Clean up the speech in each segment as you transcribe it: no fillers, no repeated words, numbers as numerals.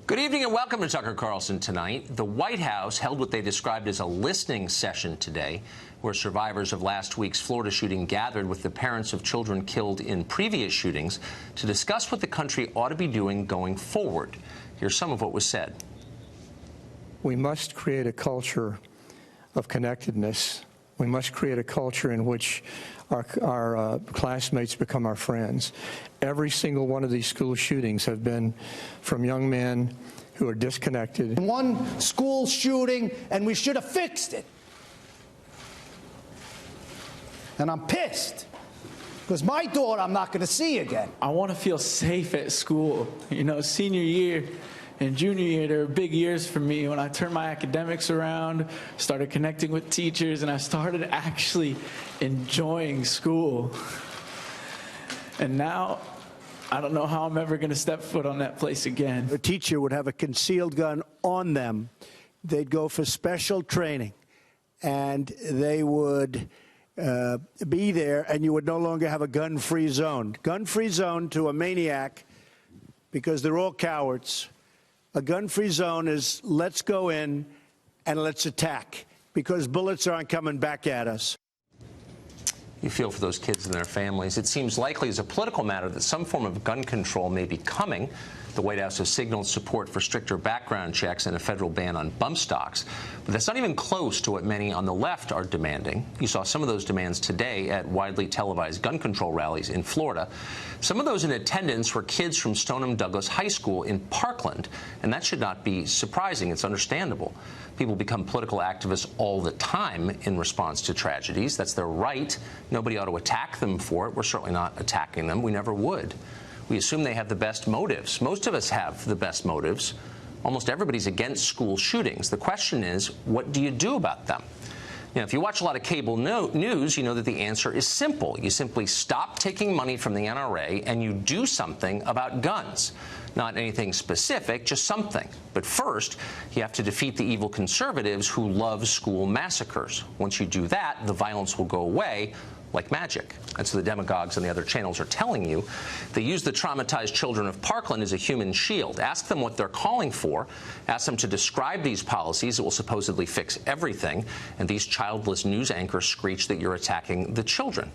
Good evening and welcome to Tucker Carlson Tonight. The White House held what they described as a listening session today, where survivors of last week's Florida shooting gathered with the parents of children killed in previous shootings to discuss what the country ought to be doing going forward. Here's some of what was said. We must create a culture of connectedness. We must create a culture in which our classmates become our friends. Every single one of these school shootings have been from young men who are disconnected. One school shooting, and we should have fixed it. And I'm pissed, because my daughter I'm not going to see again. I want to feel safe at school. You know, senior year and junior year, they were big years for me when I turned my academics around, started connecting with teachers, and I started actually enjoying school. And now, I don't know how I'm ever going to step foot on that place again. A teacher would have a concealed gun on them. They'd go for special training, and they would be there, and you would no longer have a gun-free zone. Gun-free zone to a maniac, because they're all cowards. A gun-free zone is let's go in and let's attack, because bullets aren't coming back at us. You feel for those kids and their families. It seems likely as a political matter that some form of gun control may be coming. The White House has signaled support for stricter background checks and a federal ban on bump stocks. But that's not even close to what many on the left are demanding. You saw some of those demands today at widely televised gun control rallies in Florida. Some of those in attendance were kids from Stoneham Douglas High School in Parkland, and that should not be surprising. It's understandable. People become political activists all the time in response to tragedies. That's their right. Nobody ought to attack them for it. We're certainly not attacking them. We never would. We assume they have the best motives. Most of us have the best motives. Almost everybody's against school shootings. The question is, what do you do about them? Now, if you watch a lot of cable news, you know that the answer is simple. You simply stop taking money from the NRA and you do something about guns. Not anything specific, just something. But first, you have to defeat the evil conservatives who love school massacres. Once you do that, the violence will go away like magic. And so the demagogues on the other channels are telling you. They use the traumatized children of Parkland as a human shield. Ask them what they're calling for. Ask them to describe these policies that will supposedly fix everything. And these childless news anchors screech that you're attacking the children.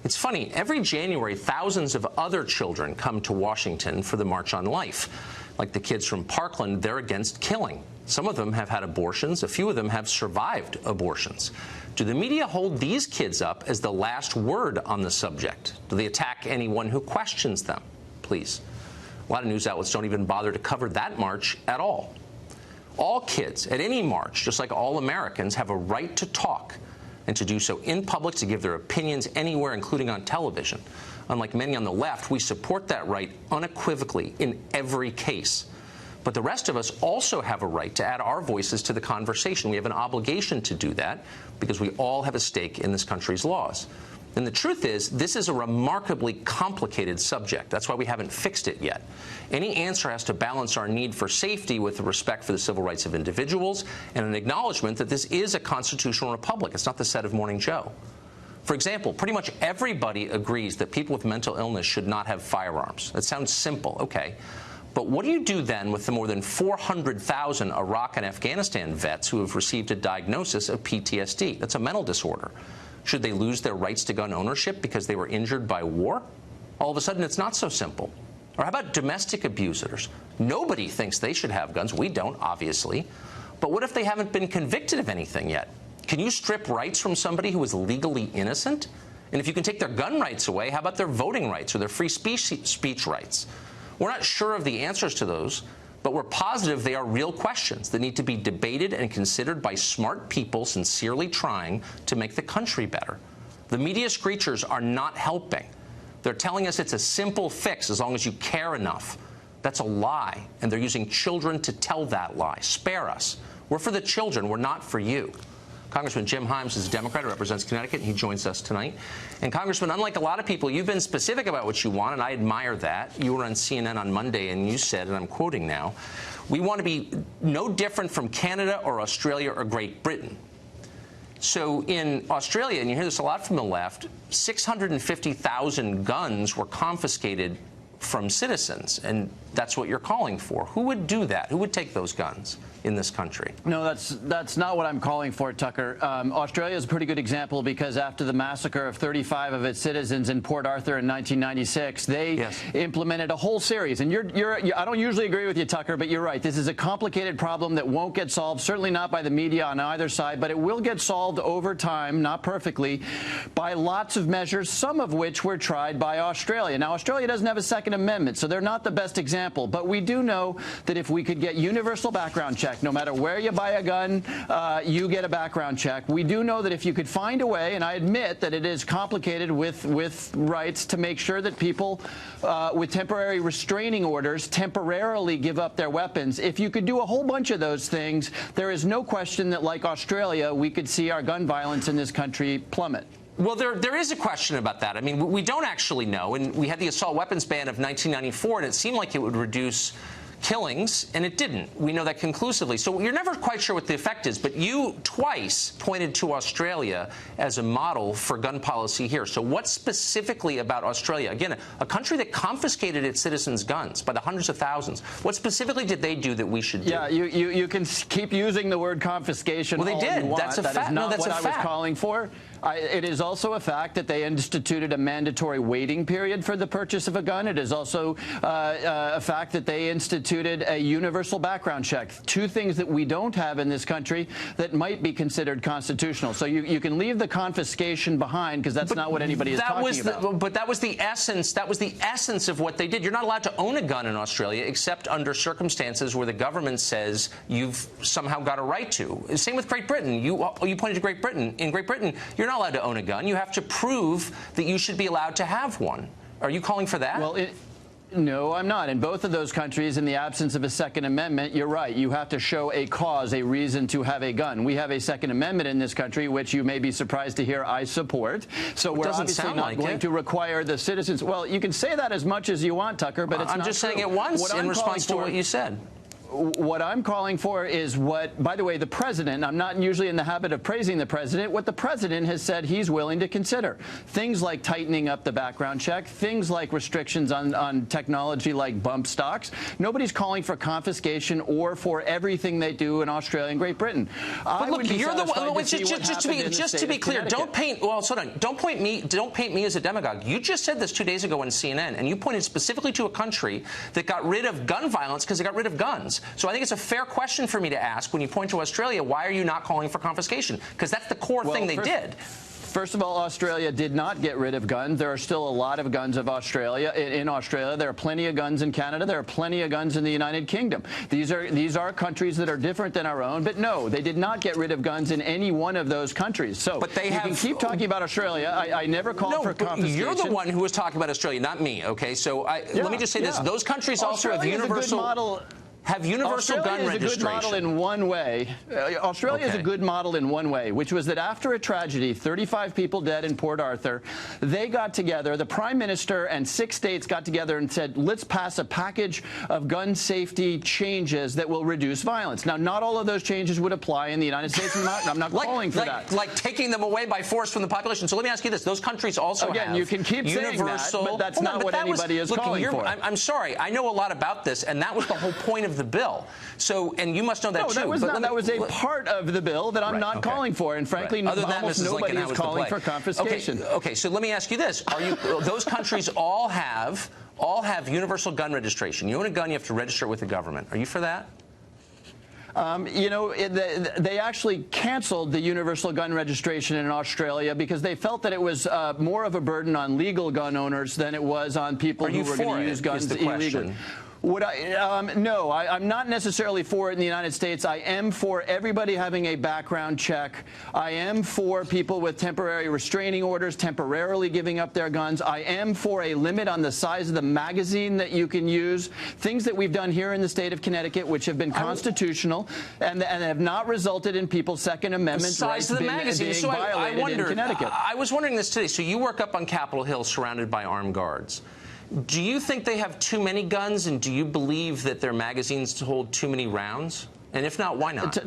It's funny, every January, thousands of other children come to Washington for the March on Life. Like the kids from Parkland, they're against killing. Some of them have had abortions. A few of them have survived abortions. Do the media hold these kids up as the last word on the subject? Do they attack anyone who questions them? Please. A lot of news outlets don't even bother to cover that march at all. All kids at any march, just like all Americans, have a right to talk and to do so in public, to give their opinions anywhere, including on television. Unlike many on the left, we support that right unequivocally in every case. But the rest of us also have a right to add our voices to the conversation. We have an obligation to do that because we all have a stake in this country's laws. And the truth is, this is a remarkably complicated subject. That's why we haven't fixed it yet. Any answer has to balance our need for safety with the respect for the civil rights of individuals and an acknowledgement that this is a constitutional republic. It's not the set of Morning Joe. For example, pretty much everybody agrees that people with mental illness should not have firearms. That sounds simple, okay. But what do you do then with the more than 400,000 Iraq and Afghanistan vets who have received a diagnosis of PTSD? That's a mental disorder. Should they lose their rights to gun ownership because they were injured by war? All of a sudden, it's not so simple. Or how about domestic abusers? Nobody thinks they should have guns. We don't, obviously. But what if they haven't been convicted of anything yet? Can you strip rights from somebody who is legally innocent? And if you can take their gun rights away, how about their voting rights or their free speech rights? We're not sure of the answers to those, but we're positive they are real questions that need to be debated and considered by smart people sincerely trying to make the country better. The media screechers are not helping. They're telling us it's a simple fix as long as you care enough. That's a lie, and they're using children to tell that lie. Spare us. We're for the children. We're not for you. Congressman Jim Himes is a Democrat who represents Connecticut, and he joins us tonight. And Congressman, unlike a lot of people, you've been specific about what you want, and I admire that. You were on CNN on Monday, and you said, and I'm quoting now, we want to be no different from Canada or Australia or Great Britain. So in Australia, and you hear this a lot from the left, 650,000 guns were confiscated from citizens. And that's what you're calling for. Who would do that? Who would take those guns in this country? No, that's not what I'm calling for, Tucker. Australia is a pretty good example because after the massacre of 35 of its citizens in Port Arthur in 1996, they implemented a whole series. And I don't usually agree with you, Tucker, but you're right. This is a complicated problem that won't get solved, certainly not by the media on either side, but it will get solved over time, not perfectly, by lots of measures, some of which were tried by Australia. Now, Australia doesn't have a Second Amendment, so they're not the best example, but we do know that if we could get universal background check, no matter where you buy a gun, you get a background check. We do know that if you could find a way, and I admit that it is complicated with rights to make sure that people with temporary restraining orders temporarily give up their weapons, if you could do a whole bunch of those things, there is no question that, like Australia, we could see our gun violence in this country plummet. Well, there is a question about that. I mean, we don't actually know. And we had the assault weapons ban of 1994, and it seemed like it would reduce killings, and it didn't. We know that conclusively. So you're never quite sure what the effect is, but you twice pointed to Australia as a model for gun policy here. So what specifically about Australia? Again, a country that confiscated its citizens' guns by the hundreds of thousands. What specifically did they do that we should do? Yeah, you can keep using the word confiscation. Well, they did. That's a fact. That is not what I was fact. calling for. It is also a fact that they instituted a mandatory waiting period for the purchase of a gun. It is also a fact that they instituted a universal background check. Two things that we don't have in this country that might be considered constitutional. So you can leave the confiscation behind because that's not what anybody is talking about. But that was the essence. That was the essence of what they did. You're not allowed to own a gun in Australia except under circumstances where the government says you've somehow got a right to. Same with Great Britain. You pointed to Great Britain. In Great Britain, you're not allowed to own a gun. You have to prove that you should be allowed to have one. Are you calling for that? Well, no, I'm not. In both of those countries, in the absence of a Second Amendment, you're right. You have to show a cause, a reason to have a gun. We have a Second Amendment in this country, which you may be surprised to hear I support. So we're obviously not going to require the citizens. Well, you can say that as much as you want, Tucker, but it's not true. I'm just saying it once in response to what you said. What I'm calling for is what, by the way, the president, I'm not usually in the habit of praising the president, what the president has said he's willing to consider. Things like tightening up the background check, things like restrictions on technology like bump stocks. Nobody's calling for confiscation or for everything they do in Australia and Great Britain. But look, you're the one. Just to be clear, don't paint me as a demagogue. You just said this 2 days ago on CNN, and you pointed specifically to a country that got rid of gun violence because it got rid of guns. So I think it's a fair question for me to ask when you point to Australia, why are you not calling for confiscation? Because that's the core thing they did. First of all, Australia did not get rid of guns. There are still a lot of guns in Australia. There are plenty of guns in Canada. There are plenty of guns in the United Kingdom. These are countries that are different than our own. But no, they did not get rid of guns in any one of those countries. So but they can keep talking about Australia. I never called for confiscation. You're the one who was talking about Australia, not me. Okay, so let me just say this: those countries also have universal. Have universal gun registration. Australia is a good model in one way. Australia is a good model in one way, which was that after a tragedy, 35 people dead in Port Arthur, they got together, the Prime Minister and 6 states got together and said, let's pass a package of gun safety changes that will reduce violence. Now, not all of those changes would apply in the United States. I'm not calling for that. Like taking them away by force from the population. So let me ask you this. Those countries also have you can keep universal. Saying that, but that's not what anybody is calling for. I'm sorry. I know a lot about this, and that was the whole point of the bill. So, and you must know that too. That was a part of the bill that I'm not calling for, and frankly, almost nobody is calling for confiscation. Okay, so let me ask you this: those countries all have universal gun registration? You own a gun, you have to register it with the government. Are you for that? They actually canceled the universal gun registration in Australia because they felt that it was more of a burden on legal gun owners than it was on people who were going to use guns illegally. No, I'm not necessarily for it in the United States. I am for everybody having a background check. I am for people with temporary restraining orders temporarily giving up their guns. I am for a limit on the size of the magazine that you can use. Things that we've done here in the state of Connecticut, which have been constitutional and have not resulted in people's Second Amendment rights being violated in Connecticut. I was wondering this today. So you work up on Capitol Hill surrounded by armed guards. Do you think they have too many guns, and do you believe that their magazines hold too many rounds? And if not, why not?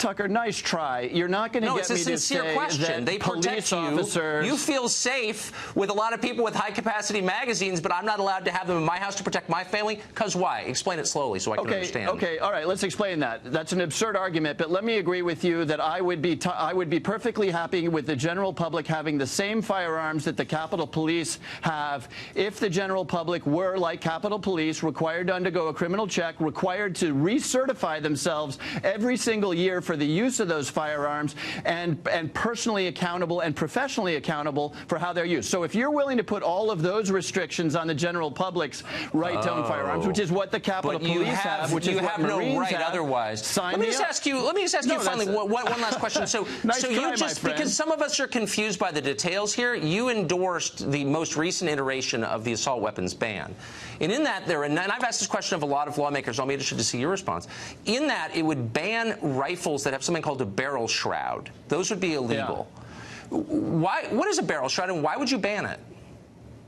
Tucker, nice try. You're not going to get me to say it's a sincere question. They protect you. Officers... You feel safe with a lot of people with high-capacity magazines, but I'm not allowed to have them in my house to protect my family? Because why? Explain it slowly so I can understand. Okay, all right, let's explain that. That's an absurd argument, but let me agree with you that I would be perfectly happy with the general public having the same firearms that the Capitol Police have if the general public were, like Capitol Police, required to undergo a criminal check, required to recertify themselves every single year for the use of those firearms, and personally accountable and professionally accountable for how they're used. So if you're willing to put all of those restrictions on the general public's right to own firearms, which is what the Capitol Police have, which is what Marines no right have, otherwise. Let me just ask you finally one last question. So, because some of us are confused by the details here, you endorsed the most recent iteration of the assault weapons ban. And in that, and I've asked this question of a lot of lawmakers, I'll be interested to see your response. In that, it would ban rifles that have something called a barrel shroud. Those would be illegal. Yeah. What is a barrel shroud, and why would you ban it?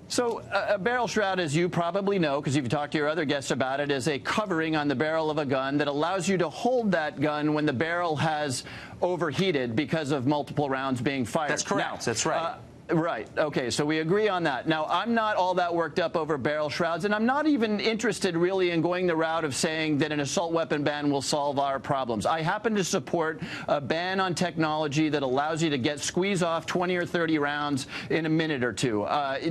So a barrel shroud, as you probably know, because you've talked to your other guests about it, is a covering on the barrel of a gun that allows you to hold that gun when the barrel has overheated because of multiple rounds being fired. That's correct. That's right. Right. Okay. So we agree on that. Now, I'm not all that worked up over barrel shrouds, and I'm not even interested really in going the route of saying that an assault weapon ban will solve our problems. I happen to support a ban on technology that allows you to squeeze off 20 or 30 rounds in a minute or two.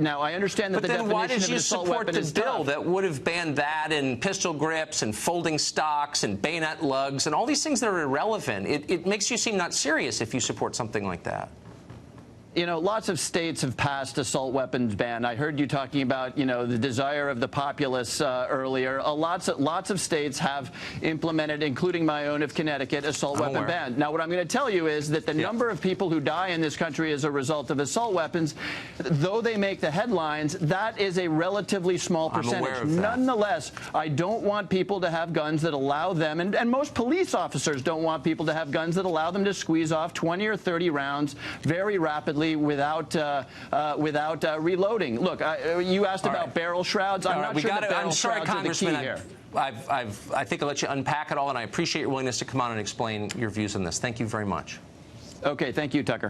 Now, I understand that the definition of an assault weapon is tough. But then why did you support the bill that would have banned that and pistol grips and folding stocks and bayonet lugs and all these things that are irrelevant? It makes you seem not serious if you support something like that. You know, lots of states have passed assault weapons ban. I heard you talking about, the desire of the populace earlier. Lots of states have implemented, including my own of Connecticut, assault weapon ban. Now, what I'm going to tell you is that the number of people who die in this country as a result of assault weapons, though they make the headlines, that is a relatively small percentage. I'm aware of that. Nonetheless, I don't want people to have guns that allow them, and most police officers don't want people to have guns that allow them to squeeze off 20 or 30 rounds very rapidly without reloading. Look, you asked about barrel shrouds. I'm not sure that barrel shrouds are the key here. I think I'll let you unpack it all, and I appreciate your willingness to come on and explain your views on this. Thank you very much. Okay, thank you, Tucker.